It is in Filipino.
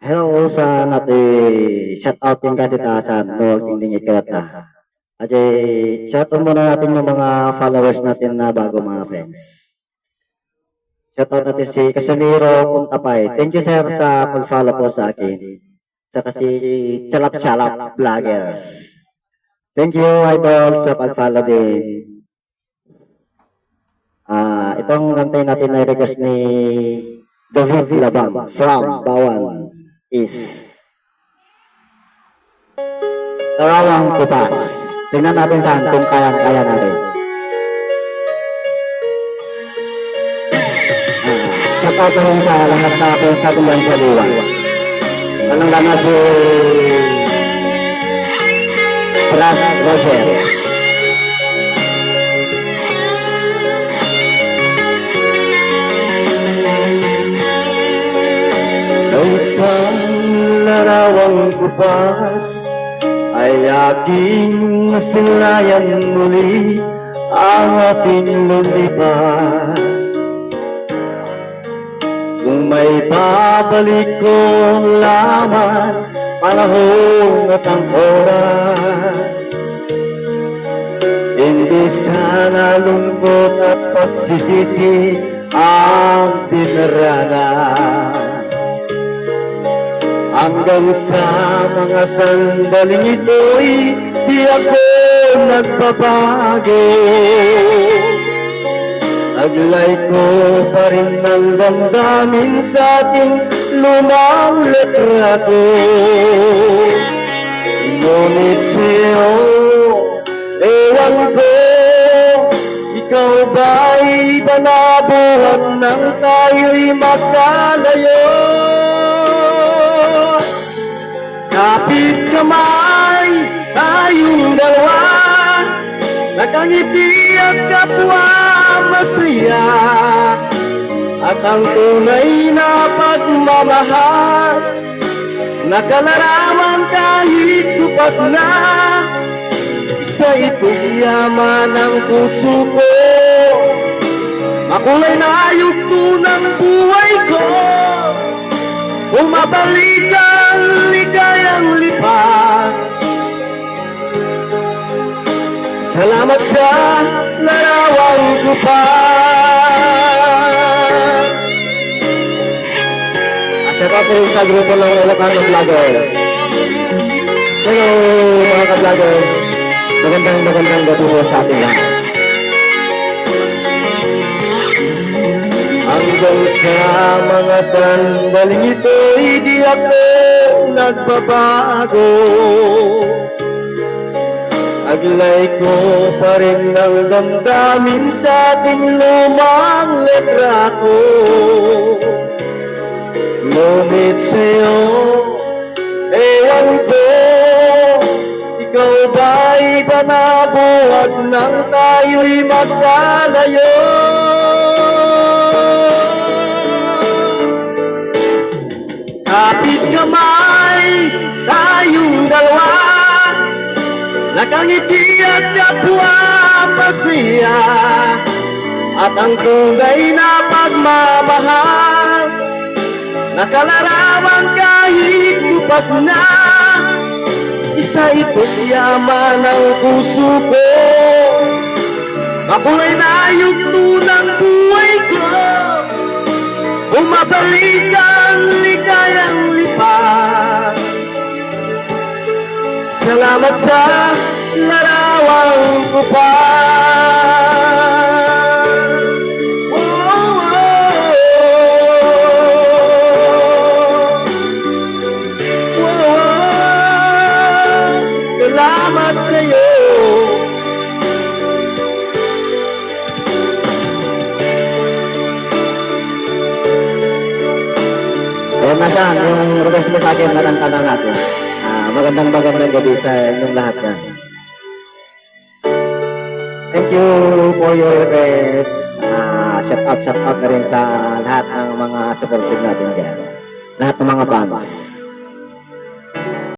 Hello sa natin shout out din kaditasan no tingting ikata. Ajay shout out muna natin yung mga followers natin na bago mga friends. Shout out natin si Casimiro Puntapay. Thank you sir sa pag-follow po sa akin. Saka si Chalap Chalap Vloggers. Thank you idol sa pag-follow din. Itong kantay natin na request ni David Labang from Bawan is Tarawang Kupas. Tingnan natin saan kung kaya natin. Shout out rin sa lahat sa akin sa tulang sa buwan. Anong lana si Pras Roger. Sa isang larawang kupas ay aking nasilayan muli ang ating lumipat. Kung may babalik ko laman, panahon at ang oras, hindi sana lungkot at pagsisisi ang dinaranan. Hanggang sa mga sandaling ito'y di ako nagbabago. Taglay ko pa rin ng damdamin sa ating lumang letrato. Ngunit sa'yo, ewan ko, ikaw ba'y banabuhat nang tayo'y magkalayo? Kapit kamay, tayong dalawa, nakangiti at kapwa masaya, at ang tunay na pagmamahal, nakalarawan kahit kupas na. Isa itong yaman ng puso ko, makulay na yugto ng buhay ko. Kung mabalik ang ligayang lipas, salamat sa larawang kupas. Shout out rin sa grupo ng Ilocano Vloggers. Hello mga ka-vloggers. Magandang gabi po sa ating lahat. Hanggang sa mga sandaling ito'y di ako nagbabago. Taglay ko pa rin ng damdamin sa ating lumang letrato. Ngunit sa'yo, ewan ko, ikaw ba'y banabuhat nang tayo'y magkalayo? Kapit kamay, tayong dalawa, nakangiti at kapwa masaya, at ang tunay na pagmamahal, nakalarawan kahit kupas na. Isa itong yaman ng puso ko, makulay na yugto ng buhay ko. Bumabalik ang ligayang lipas, salamat sa larawang kupas. Oh, oh, oh, oh, salamat sa'yo. Kaya nasaan yung request mo sa akin na kanta natin. Magandang gabi sa inyong lahat yan. Thank you for your request. Shout out na rin sa lahat ng mga supportive natin dyan. Lahat ng mga fans.